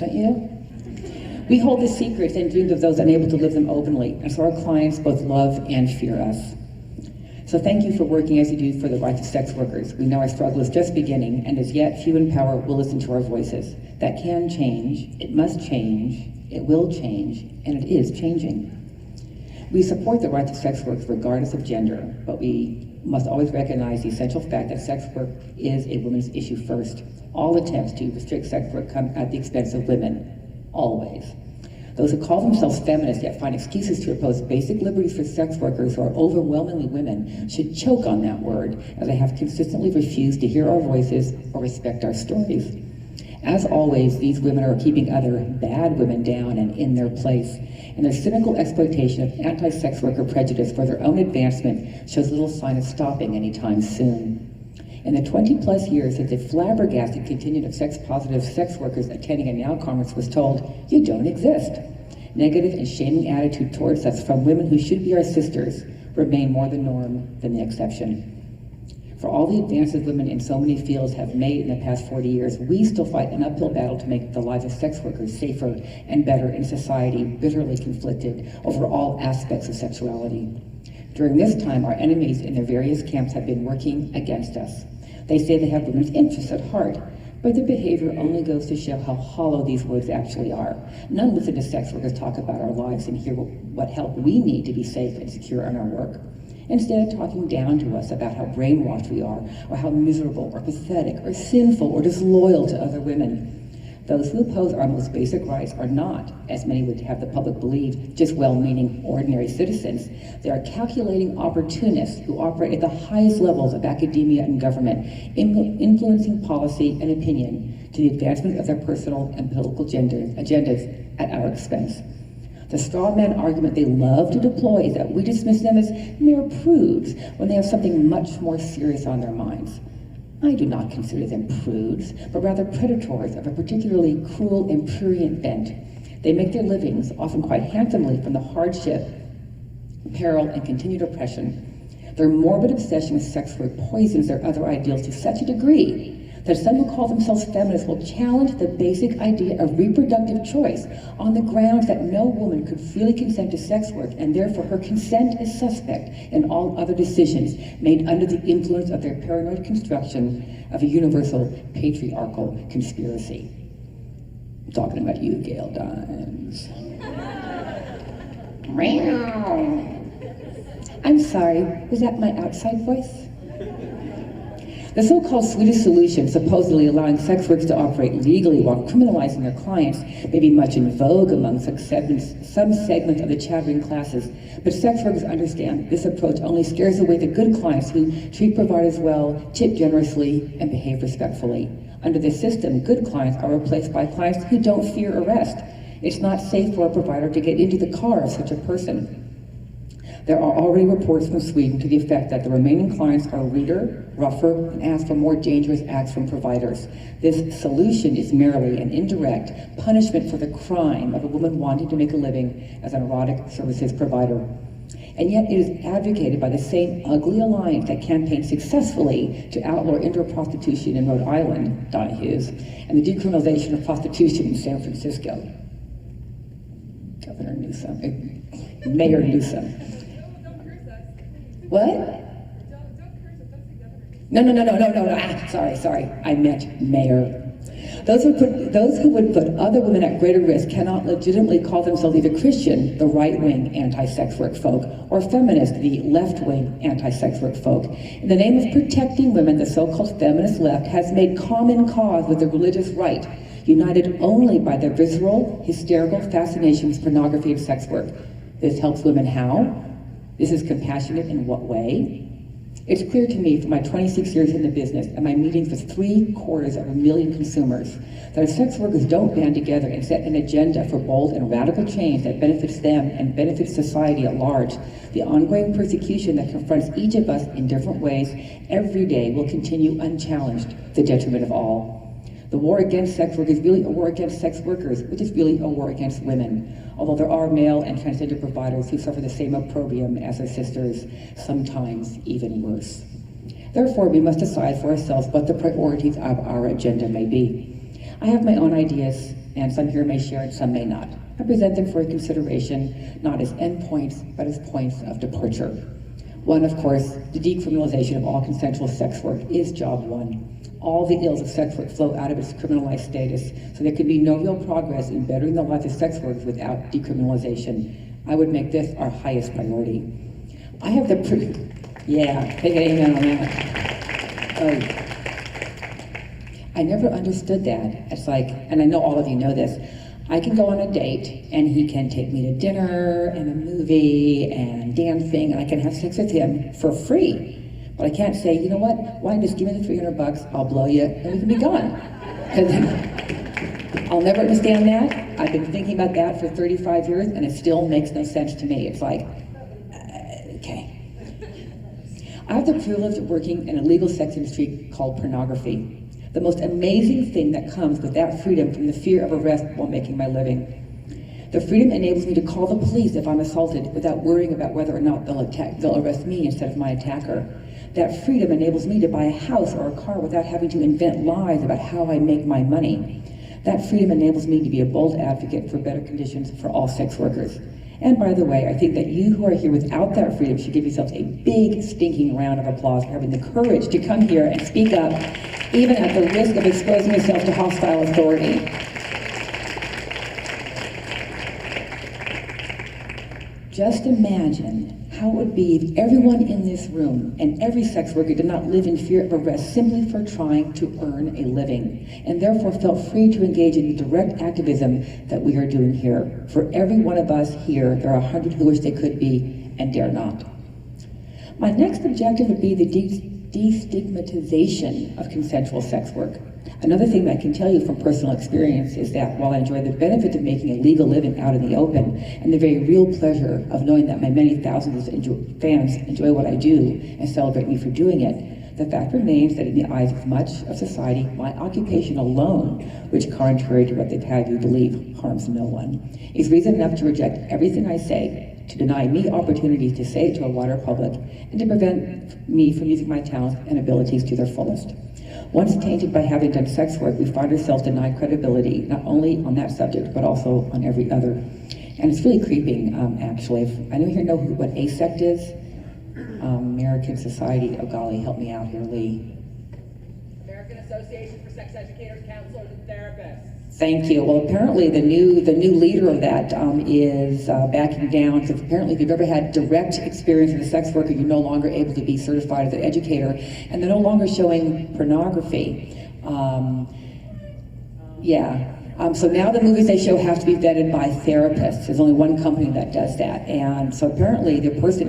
don't you? We hold the secrets and dreams of those unable to live them openly, and so our clients both love and fear us. So thank you for working as you do for the rights of sex workers. We know our struggle is just beginning, and as yet few in power will listen to our voices. That can change, it must change, it will change, and it is changing. We support the rights of sex workers regardless of gender, but we must always recognize the essential fact that sex work is a women's issue first. All attempts to restrict sex work come at the expense of women, always. Those who call themselves feminists yet find excuses to oppose basic liberties for sex workers who are overwhelmingly women should choke on that word, as they have consistently refused to hear our voices or respect our stories. As always, these women are keeping other bad women down and in their place, and their cynical exploitation of anti-sex worker prejudice for their own advancement shows little sign of stopping anytime soon. In the 20-plus years since a flabbergasted contingent of sex-positive sex workers attending a NOW conference was told, "You don't exist," negative and shaming attitude towards us from women who should be our sisters remain more the norm than the exception. For all the advances women in so many fields have made in the past 40 years, we still fight an uphill battle to make the lives of sex workers safer and better in society, bitterly conflicted over all aspects of sexuality. During this time, our enemies in their various camps have been working against us. They say they have women's interests at heart, but their behavior only goes to show how hollow these words actually are. None listen to sex workers talk about our lives and hear what help we need to be safe and secure in our work. Instead, talking down to us about how brainwashed we are, or how miserable, or pathetic, or sinful, or disloyal to other women. Those who oppose our most basic rights are not, as many would have the public believe, just well-meaning ordinary citizens. They are calculating opportunists who operate at the highest levels of academia and government, influencing policy and opinion to the advancement of their personal and political agendas at our expense. The straw man argument they love to deploy is that we dismiss them as mere prudes when they have something much more serious on their minds. I do not consider them prudes, but rather predators of a particularly cruel and prurient bent. They make their livings, often quite handsomely, from the hardship, peril, and continued oppression. Their morbid obsession with sex work poisons their other ideals to such a degree that some who call themselves feminists will challenge the basic idea of reproductive choice on the grounds that no woman could freely consent to sex work, and therefore her consent is suspect in all other decisions made under the influence of their paranoid construction of a universal patriarchal conspiracy. I'm talking about you, Gail Dines. I'm sorry, was that my outside voice? The so-called Swedish solution, supposedly allowing sex workers to operate legally while criminalizing their clients, may be much in vogue among some segments of the chattering classes, but sex workers understand this approach only scares away the good clients who treat providers well, tip generously, and behave respectfully. Under this system, good clients are replaced by clients who don't fear arrest. It's not safe for a provider to get into the car of such a person. There are already reports from Sweden to the effect that the remaining clients are ruder, rougher, and ask for more dangerous acts from providers. This solution is merely an indirect punishment for the crime of a woman wanting to make a living as an erotic services provider. And yet it is advocated by the same ugly alliance that campaigned successfully to outlaw indoor prostitution in Rhode Island, Donahue's, and the decriminalization of prostitution in San Francisco. Governor Newsom, Mayor Newsom. What? No. Sorry. I meant mayor. Those who would put other women at greater risk cannot legitimately call themselves either Christian, the right-wing anti-sex work folk, or feminist, the left-wing anti-sex work folk. In the name of protecting women, the so-called feminist left has made common cause with the religious right, united only by their visceral, hysterical fascination with pornography and sex work. This helps women how? This is compassionate in what way? It's clear to me from my 26 years in the business and my meetings with 750,000 consumers that if sex workers don't band together and set an agenda for bold and radical change that benefits them and benefits society at large, the ongoing persecution that confronts each of us in different ways every day will continue unchallenged to the detriment of all. The war against sex work is really a war against sex workers, which is really a war against women. Although there are male and transgender providers who suffer the same opprobrium as their sisters, sometimes even worse. Therefore, we must decide for ourselves what the priorities of our agenda may be. I have my own ideas, and some here may share and some may not. I present them for consideration, not as endpoints, but as points of departure. One, of course, the decriminalization of all consensual sex work is job one. All the ills of sex work flow out of its criminalized status, so there could be no real progress in bettering the lives of sex workers without decriminalization. I would make this our highest priority. I have the proof. Yeah, take an amen on that. Oh. I never understood that. It's like, and I know all of you know this, I can go on a date and he can take me to dinner and a movie and dancing, and I can have sex with him for free. But I can't say, you know what, why don't you just give me the $300, I'll blow you, and we can be gone. Because I'll never understand that. I've been thinking about that for 35 years, and it still makes no sense to me. It's like, okay. I have the privilege of working in a legal sex industry called pornography. The most amazing thing that comes with that freedom from the fear of arrest while making my living. The freedom enables me to call the police if I'm assaulted without worrying about whether or not they'll arrest me instead of my attacker. That freedom enables me to buy a house or a car without having to invent lies about how I make my money. That freedom enables me to be a bold advocate for better conditions for all sex workers. And by the way, I think that you who are here without that freedom should give yourselves a big stinking round of applause for having the courage to come here and speak up, even at the risk of exposing yourself to hostile authority. Just imagine how it would be if everyone in this room and every sex worker did not live in fear of arrest simply for trying to earn a living, and therefore felt free to engage in the direct activism that we are doing here. For every one of us here, there are 100 who wish they could be and dare not. My next objective would be the destigmatization of consensual sex work. Another thing that I can tell you from personal experience is that while I enjoy the benefit of making a legal living out in the open and the very real pleasure of knowing that my many thousands of fans enjoy what I do and celebrate me for doing it, the fact remains that in the eyes of much of society, my occupation alone, which contrary to what they've had you believe harms no one, is reason enough to reject everything I say, to deny me opportunities to say it to a wider public, and to prevent me from using my talents and abilities to their fullest. Once tainted by having done sex work, we find ourselves denied credibility, not only on that subject, but also on every other. And it's really creeping, actually. If anyone here know what ASECT is? American Society, oh golly, help me out here, Lee. American Association for Sex Educators, Counselors, and Therapists. Thank you. Well, apparently the new leader of that is backing down. So apparently if you've ever had direct experience with a sex worker, you're no longer able to be certified as an educator, and they're no longer showing pornography. So now the movies they show have to be vetted by therapists. There's only one company that does that. And so apparently the person